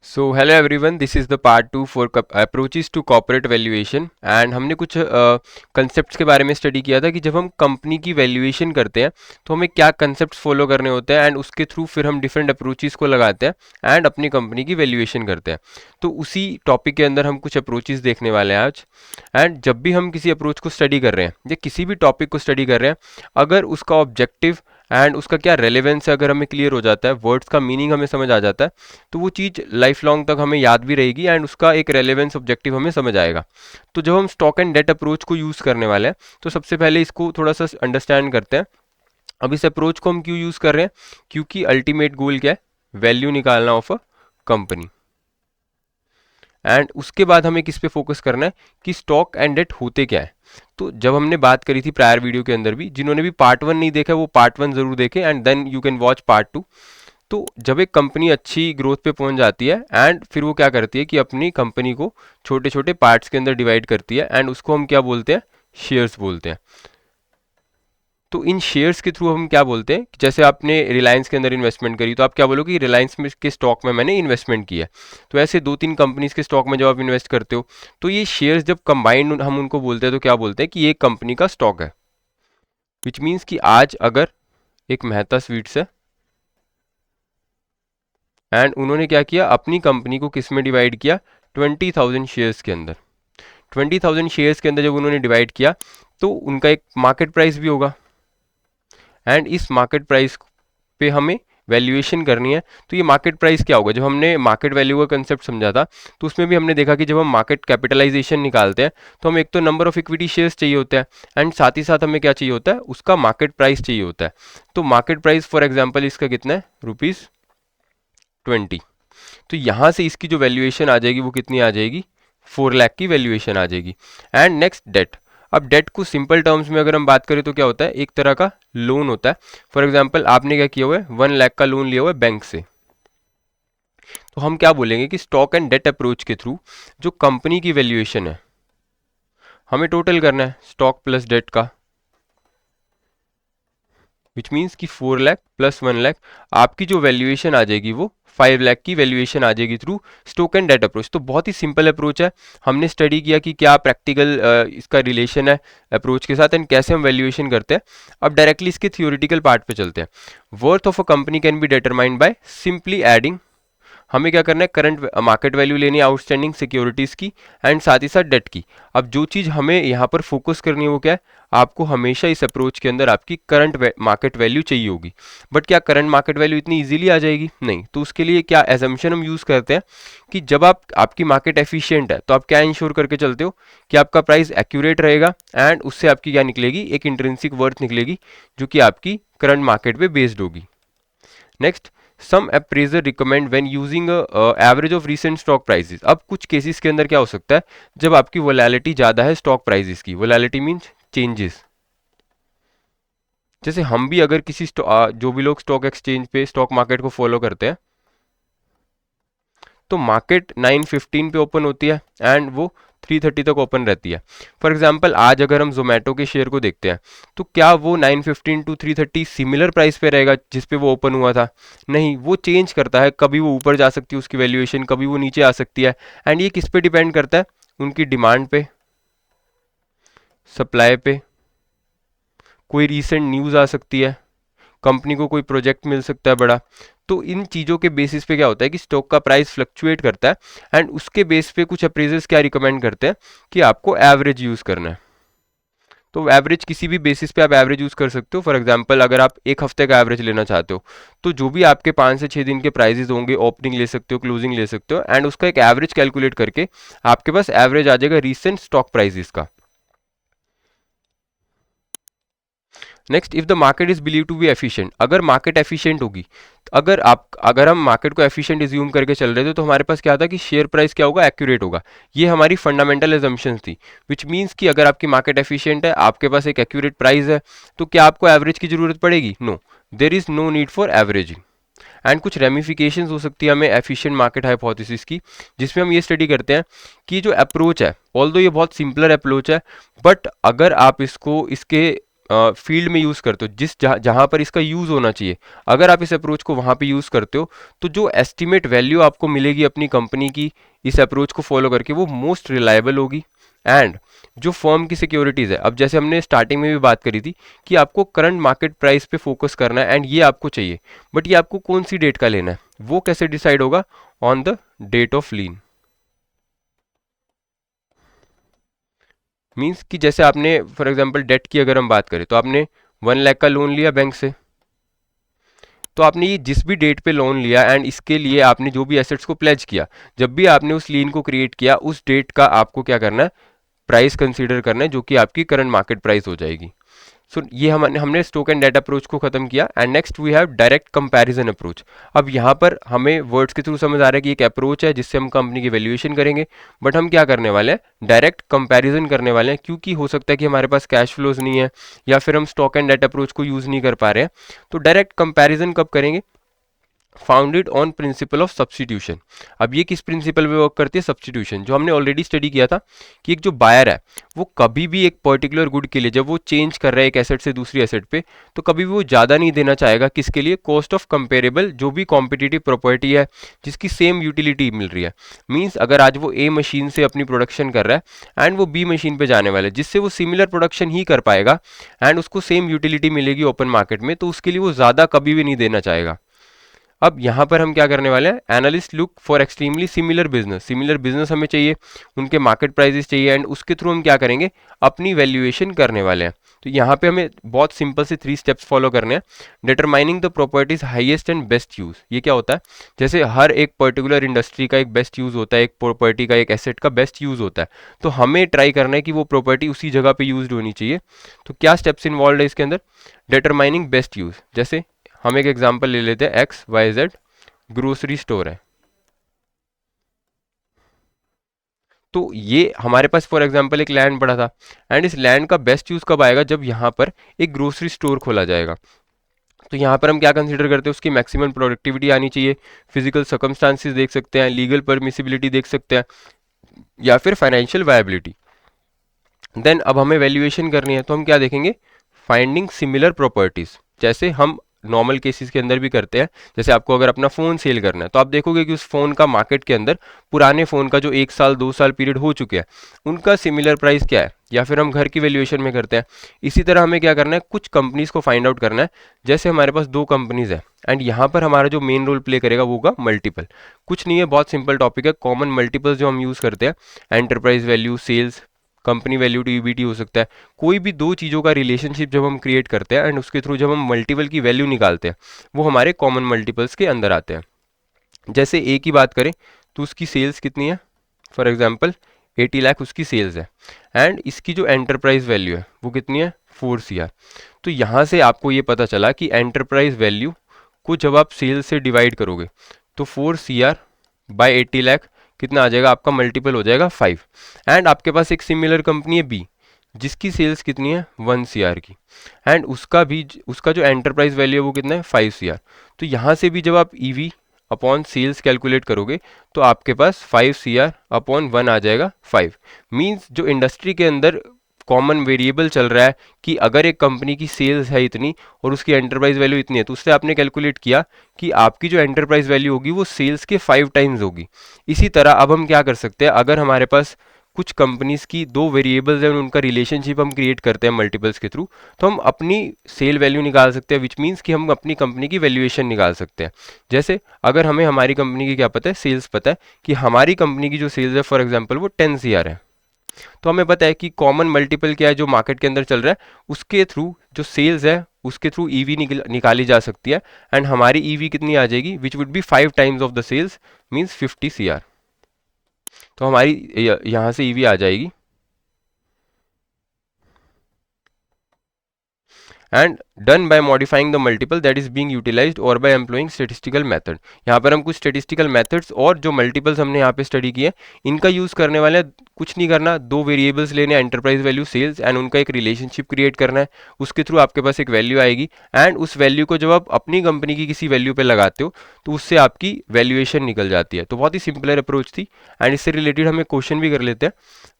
So hello everyone, this is the part 2 for approaches to corporate valuation. And हमने कुछ concepts के बारे में स्टडी किया था कि जब हम कंपनी की वैल्यूएशन करते हैं तो हमें क्या कंसेप्ट्स फॉलो करने होते हैं, एंड उसके थ्रू फिर हम डिफरेंट अप्रोचेस को लगाते हैं एंड अपनी कंपनी की वैल्यूएशन करते हैं। तो उसी टॉपिक के अंदर हम कुछ अप्रोचेस देखने वाले हैं आज। एंड जब भी हम किसी अप्रोच को स्टडी कर रहे हैं या किसी भी टॉपिक को स्टडी कर रहे हैं, अगर उसका ऑब्जेक्टिव एंड उसका क्या रेलेवेंस है अगर हमें क्लियर हो जाता है, वर्ड्स का मीनिंग हमें समझ आ जाता है, तो वो चीज़ लाइफ लॉन्ग तक हमें याद भी रहेगी एंड उसका एक रेलेवेंस ऑब्जेक्टिव हमें समझ आएगा। तो जब हम स्टॉक एंड डेट अप्रोच को यूज़ करने वाले हैं तो सबसे पहले इसको थोड़ा सा अंडरस्टैंड करते हैं। अब इस अप्रोच को हम क्यों यूज़ कर रहे हैं? क्योंकि अल्टीमेट गोल क्या है? वैल्यू निकालना ऑफ अ कंपनी। एंड उसके बाद हमें किस पे फोकस करना है कि स्टॉक एंड डेट होते क्या है। तो जब हमने बात करी थी प्रायर वीडियो के अंदर भी, जिन्होंने भी पार्ट 1 नहीं देखा वो पार्ट 1 जरूर देखें and then you can watch part 2। तो जब एक कंपनी अच्छी ग्रोथ पे पहुंच जाती है एंड फिर वो क्या करती है कि अपनी कंपनी को छोटे छोटे पार्ट्स के अंदर डिवाइड करती है एंड उसको हम क्या बोलते हैं? शेयर्स बोलते हैं। तो इन शेयर्स के थ्रू हम क्या बोलते हैं कि जैसे आपने रिलायंस के अंदर इन्वेस्टमेंट करी तो आप क्या बोलोगे कि रिलायंस में के स्टॉक में मैंने इन्वेस्टमेंट किया है। तो ऐसे दो तीन कंपनीज के स्टॉक में जब आप इन्वेस्ट करते हो तो ये शेयर्स जब कंबाइंड हम उनको बोलते हैं तो क्या बोलते हैं कि ये कंपनी का स्टॉक है। विच मीन्स कि आज अगर एक मेहता स्वीट्स है एंड उन्होंने क्या किया, अपनी कंपनी को किस में डिवाइड किया? 20,000 शेयर्स के अंदर। 20,000 शेयर्स के अंदर जब उन्होंने डिवाइड किया तो उनका एक मार्केट प्राइस भी होगा एंड इस मार्केट प्राइस पे हमें वैल्यूएशन करनी है। तो ये मार्केट प्राइस क्या होगा? जब हमने मार्केट वैल्यू का कंसेप्ट समझा था तो उसमें भी हमने देखा कि जब हम मार्केट कैपिटलाइजेशन निकालते हैं तो हमें एक तो नंबर ऑफ इक्विटी शेयर्स चाहिए होता है एंड साथ ही साथ हमें क्या चाहिए होता है? उसका मार्केट प्राइस चाहिए होता है। तो मार्केट प्राइस फॉर एग्जाम्पल इसका कितना है? ₹20। तो यहाँ से इसकी जो वैल्यूएशन आ जाएगी वो कितनी आ जाएगी? 4 लाख की वैल्यूएशन आ जाएगी। And next debt. अब डेट को सिंपल टर्म्स में अगर हम बात करें तो क्या होता है? एक तरह का लोन होता है। फॉर एग्जांपल आपने क्या किया हुआ है? 1 लाख का लोन लिया हुआ है बैंक से। तो हम क्या बोलेंगे कि स्टॉक एंड डेट अप्रोच के थ्रू जो कंपनी की वैल्यूएशन है हमें टोटल करना है स्टॉक प्लस डेट का, विच मीन्स कि 4 लाख प्लस 1 लाख, आपकी जो वैल्यूएशन आ जाएगी वो 5 लाख की वैल्यूएशन आ जाएगी through stock and debt approach. तो बहुत ही सिंपल अप्रोच है। हमने स्टडी किया कि क्या प्रैक्टिकल इसका रिलेशन है अप्रोच के साथ एंड कैसे हम वैल्यूएशन करते हैं। अब डायरेक्टली इसके थियोरिटिकल पार्ट पे चलते हैं। Worth of a company can be determined by simply adding. हमें क्या करना है? करंट मार्केट वैल्यू लेनी है आउटस्टैंडिंग सिक्योरिटीज़ की एंड साथ ही साथ डेट की। अब जो चीज़ हमें यहाँ पर फोकस करनी है वो क्या है? आपको हमेशा इस अप्रोच के अंदर आपकी करंट मार्केट वैल्यू चाहिए होगी। बट क्या करंट मार्केट वैल्यू इतनी इजीली आ जाएगी? नहीं। तो उसके लिए क्या एजम्पशन हम यूज़ करते हैं कि जब आपकी मार्केट एफिशिएंट है तो आप क्या इंश्योर करके चलते हो कि आपका प्राइस एक्यूरेट रहेगा एंड उससे आपकी क्या निकलेगी? एक इंट्रिंसिक वर्थ निकलेगी जो कि आपकी करंट मार्केट पे बेस्ड होगी। Next, some appraiser recommend when using average of recent stock prices. अब कुछ केसेस के अंदर क्या हो सकता है? जब आपकी वोलैलिटी ज़्यादा है स्टॉक प्राइसेस की, वोलैलिटी मीन्स चेंजेस। जैसे हम भी अगर किसी जो भी लोग स्टॉक एक्सचेंज पे स्टॉक मार्केट को फॉलो करते हैं तो मार्केट 9:15 पे ओपन होती है एंड वो 3:30 तक ओपन रहती है। फॉर एग्जांपल आज अगर हम जोमेटो के शेयर को देखते हैं तो क्या वो 9:15 टू 3:30 सिमिलर प्राइस पे रहेगा जिस पे वो ओपन हुआ था? नहीं, वो चेंज करता है। कभी वो ऊपर जा सकती है उसकी वैल्यूएशन, कभी वो नीचे आ सकती है। एंड ये किस पे डिपेंड करता है? उनकी डिमांड पे, सप्लाई पे, कोई रीसेंट न्यूज़ आ सकती है, कंपनी को कोई प्रोजेक्ट मिल सकता है बड़ा। तो इन चीज़ों के बेसिस पे क्या होता है कि स्टॉक का प्राइस फ्लक्चुएट करता है एंड उसके बेस पे कुछ अप्रेजर्स क्या रिकमेंड करते हैं कि आपको एवरेज यूज़ करना है। तो एवरेज किसी भी बेसिस पे आप एवरेज यूज़ कर सकते हो। फॉर एग्जांपल अगर आप एक हफ्ते का एवरेज लेना चाहते हो तो जो भी आपके 5 से 6 दिन के प्राइजेस होंगे, ओपनिंग ले सकते हो, क्लोजिंग ले सकते हो एंड उसका एक एवरेज कैलकुलेट करके आपके पास एवरेज आ जाएगा रीसेंट स्टॉक प्राइजेस का। Next, if the market is believe to be efficient. अगर मार्केट एफिशिएंट होगी, अगर हम मार्केट को एफिशिएंट एज्यूम करके चल रहे थे तो हमारे पास क्या था कि शेयर प्राइस क्या होगा? एक्यूरेट होगा। ये हमारी फंडामेंटल एजम्पशंस थी। विच मीन्स कि अगर आपकी मार्केट एफिशिएंट है, आपके पास एक एक्यूरेट प्राइस है, तो क्या आपको एवरेज की जरूरत पड़ेगी? No, there is no need for averaging. And कुछ रेमिफिकेशंस हो सकती है हमें एफिशिएंट मार्केट हाइपोथेसिस की, जिसमें हम ये स्टडी करते हैं कि जो अप्रोच है, ऑल्दो ये बहुत सिंपलर अप्रोच है, बट अगर आप इसको इसके फील्ड में यूज़ करते हो, जिस जहाँ पर इसका यूज़ होना चाहिए, अगर आप इस अप्रोच को वहाँ पे यूज़ करते हो तो जो एस्टिमेट वैल्यू आपको मिलेगी अपनी कंपनी की इस अप्रोच को फॉलो करके वो मोस्ट रिलायबल होगी। एंड जो फर्म की सिक्योरिटीज़ है, अब जैसे हमने स्टार्टिंग में भी बात करी थी कि आपको करंट मार्केट प्राइस पे फोकस करना है एंड ये आपको चाहिए, बट ये आपको कौन सी डेट का लेना है वो कैसे डिसाइड होगा? On the date of lien. Means कि जैसे आपने फॉर एग्जांपल डेट की अगर हम बात करें तो आपने 1 लाख का लोन लिया बैंक से, तो आपने ये जिस भी डेट पे लोन लिया एंड इसके लिए आपने जो भी एसेट्स को प्लेज किया, जब भी आपने उस लीन को क्रिएट किया उस डेट का आपको क्या करना है? प्राइस कंसीडर करना है, जो कि आपकी करंट मार्केट प्राइस हो जाएगी। सो ये हमने स्टॉक एंड डेट अप्रोच को खत्म किया and next we have direct comparison approach. अब यहाँ पर हमें वर्ड्स के थ्रू समझ आ रहा है कि एक अप्रोच है जिससे हम कंपनी की वैल्यूएशन करेंगे, बट हम क्या करने वाले हैं? डायरेक्ट कंपैरिजन करने वाले हैं, क्योंकि हो सकता है कि हमारे पास कैश फ्लोज नहीं है या फिर हम स्टॉक एंड डेट अप्रोच को यूज़ नहीं कर पा रहे हैं। तो डायरेक्ट कंपैरिजन कब करेंगे? Founded on principle of substitution. अब ये किस प्रिंसिपल पे वर्क करती है? सब्सटीट्यूशन, जो हमने ऑलरेडी स्टडी किया था कि एक जो बायर है वो कभी भी एक पर्टिकुलर गुड के लिए जब वो चेंज कर रहा है एक एसेट से दूसरी एसेट पे, तो कभी भी वो ज़्यादा नहीं देना चाहेगा। किसके लिए? कॉस्ट ऑफ कंपेरेबल जो भी कॉम्पिटिटिव प्रॉपर्टी है जिसकी सेम यूटिलिटी मिल रही है। मीन्स अगर आज वो ए मशीन से अपनी प्रोडक्शन कर रहा है एंड वो बी मशीन पे जाने वाला है जिससे वो सिमिलर प्रोडक्शन ही कर पाएगा एंड उसको सेम यूटिलिटी मिलेगी ओपन मार्केट में, तो उसके लिए वो ज़्यादा कभी भी नहीं देना चाहेगा। अब यहाँ पर हम क्या करने वाले हैं? Analyst look for extremely similar business. Similar business हमें चाहिए, उनके मार्केट प्राइसेस चाहिए एंड उसके थ्रू हम क्या करेंगे? अपनी वैल्यूएशन करने वाले हैं। तो यहाँ पे हमें बहुत सिंपल से 3 स्टेप्स फॉलो करने हैं। Determining the properties highest and best use. ये क्या होता है? जैसे हर एक पर्टिकुलर इंडस्ट्री का एक बेस्ट यूज होता है, एक प्रॉपर्टी का एक एसेट का बेस्ट यूज होता है, तो हमें ट्राई करना है कि वो प्रॉपर्टी उसी जगह पे यूज होनी चाहिए। तो क्या स्टेप्स इन्वॉल्व है इसके अंदर? Determining best use. जैसे हम एक एग्जांपल ले लेते हैं, X Y Z grocery store है, तो ये हमारे पास फॉर एग्जांपल एक लैंड पड़ा था एंड इस लैंड का बेस्ट यूज कब आएगा? जब यहाँ पर एक ग्रोसरी स्टोर खोला जाएगा। तो यहाँ पर हम क्या कंसीडर करते हैं? उसकी मैक्सिमम प्रोडक्टिविटी आनी चाहिए, फिजिकल सर्कमस्टांसिस देख सकते हैं, लीगल परमिसिबिलिटी देख सकते हैं, या फिर फाइनेंशियल वायबिलिटी। देन अब हमें वैल्यूएशन करनी है तो हम क्या देखेंगे? फाइंडिंग सिमिलर प्रॉपर्टीज, जैसे हम नॉर्मल केसेस के अंदर भी करते हैं। जैसे आपको अगर अपना फ़ोन सेल करना है तो आप देखोगे कि उस फ़ोन का मार्केट के अंदर पुराने फ़ोन का जो 1 साल 2 साल पीरियड हो चुके हैं उनका सिमिलर प्राइस क्या है, या फिर हम घर की वैल्यूएशन में करते हैं। इसी तरह हमें क्या करना है? कुछ कंपनीज को फाइंड आउट करना है। जैसे हमारे पास 2 कंपनीज है एंड यहाँ पर हमारा जो मेन रोल प्ले करेगा वो होगा मल्टीपल। कुछ नहीं है, बहुत सिंपल टॉपिक है, कॉमन मल्टीपल्स जो हम यूज़ करते हैं, enterprise value, sales, company value to EBT हो सकता है। कोई भी दो चीज़ों का रिलेशनशिप जब हम क्रिएट करते हैं एंड उसके थ्रू जब हम मल्टीपल की वैल्यू निकालते हैं वो हमारे कॉमन मल्टीपल्स के अंदर आते हैं। जैसे ए की बात करें तो उसकी सेल्स कितनी है? फॉर एग्जांपल 80 लाख उसकी सेल्स है एंड इसकी जो एंटरप्राइज वैल्यू है वो कितनी है? 4 CR। तो यहाँ से आपको ये पता चला कि एंटरप्राइज वैल्यू को जब आप सेल्स से डिवाइड करोगे तो 4 CR बाय 80 लाख कितना आ जाएगा? आपका मल्टीपल हो जाएगा 5। एंड आपके पास एक सिमिलर कंपनी है बी जिसकी सेल्स कितनी है? 1 CR की एंड उसका जो एंटरप्राइज वैल्यू है वो कितना है? 5 CR। तो यहाँ से भी जब आप ईवी अपॉन सेल्स कैलकुलेट करोगे तो आपके पास 5 CR अपॉन 1 आ जाएगा 5। मीन्स जो इंडस्ट्री के अंदर कॉमन वेरिएबल चल रहा है कि अगर एक कंपनी की सेल्स है इतनी और उसकी एंटरप्राइज वैल्यू इतनी है, तो उससे आपने कैलकुलेट किया कि आपकी जो एंटरप्राइज वैल्यू होगी वो सेल्स के 5 टाइम्स होगी। इसी तरह अब हम क्या कर सकते हैं? अगर हमारे पास कुछ कंपनीज की दो वेरिएबल्स हैं और उनका रिलेशनशिप हम क्रिएट करते हैं मल्टीपल्स के थ्रू, तो हम अपनी सेल वैल्यू निकाल सकते हैं, विच मीन्स कि हम अपनी कंपनी की वैल्यूएशन निकाल सकते हैं। जैसे अगर हमें हमारी कंपनी की क्या पता है? सेल्स पता है कि हमारी कंपनी की जो सेल्स है फॉर एग्जांपल वो 10 CR है, तो हमें पता है कि कॉमन मल्टीपल क्या है जो मार्केट के अंदर चल रहा है, उसके थ्रू जो सेल्स है उसके थ्रू ईवी निकाली जा सकती है एंड हमारी ईवी कितनी आ जाएगी? Which would be 5 times of the sales, means 50 CR। तो हमारी यहाँ से ईवी आ जाएगी and done by modifying the multiple that is being utilized और बाय एम्प्लॉइंग स्टेटिस्टिकल मेथड। यहाँ पर हम कुछ स्टेटिस्टिकल मेथड्स और जो मल्टीपल्स हमने यहाँ पे स्टडी किए इनका यूज़ करने वाले हैं। कुछ नहीं करना, दो वेरिएबल्स लेने, एंटरप्राइज वैल्यू सेल्स, एंड उनका एक रिलेशनशिप क्रिएट करना है। उसके थ्रू आपके पास एक वैल्यू आएगी एंड उस वैल्यू को जब आप अपनी कंपनी की किसी वैल्यू पे लगाते हो तो उससे आपकी वैल्यूएशन निकल जाती है। तो बहुत ही सिंपलर अप्रोच थी एंड इससे रिलेटेड हम एक क्वेश्चन भी कर लेते हैं।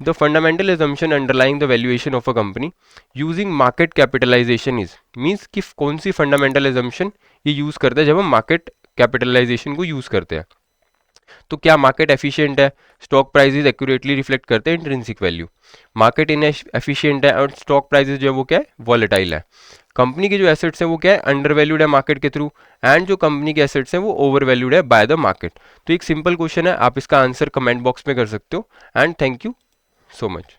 The fundamental assumption underlying the valuation of a company using market capitalization is, means कि कौन सी फंडामेंटल assumption ये यूज़ करते हैं जब हम मार्केट कैपिटलाइजेशन को यूज़ करते हैं। तो क्या मार्केट एफिशिएंट है, स्टॉक प्राइसेस एक्यूरेटली रिफ्लेक्ट करते हैं intrinsic value. Market in efficient है और स्टॉक प्राइसेस जो है वो क्या है, वॉलेटाइल है। कंपनी के जो एसेट्स हैं वो क्या है, अंडर वैल्यूड है मार्केट के थ्रू, एंड जो कंपनी के एसेट्स हैं वो ओवर वैल्यूड है बाय द मार्केट। तो एक सिंपल क्वेश्चन है, आप इसका आंसर कमेंट बॉक्स में कर सकते हो and thank you so much.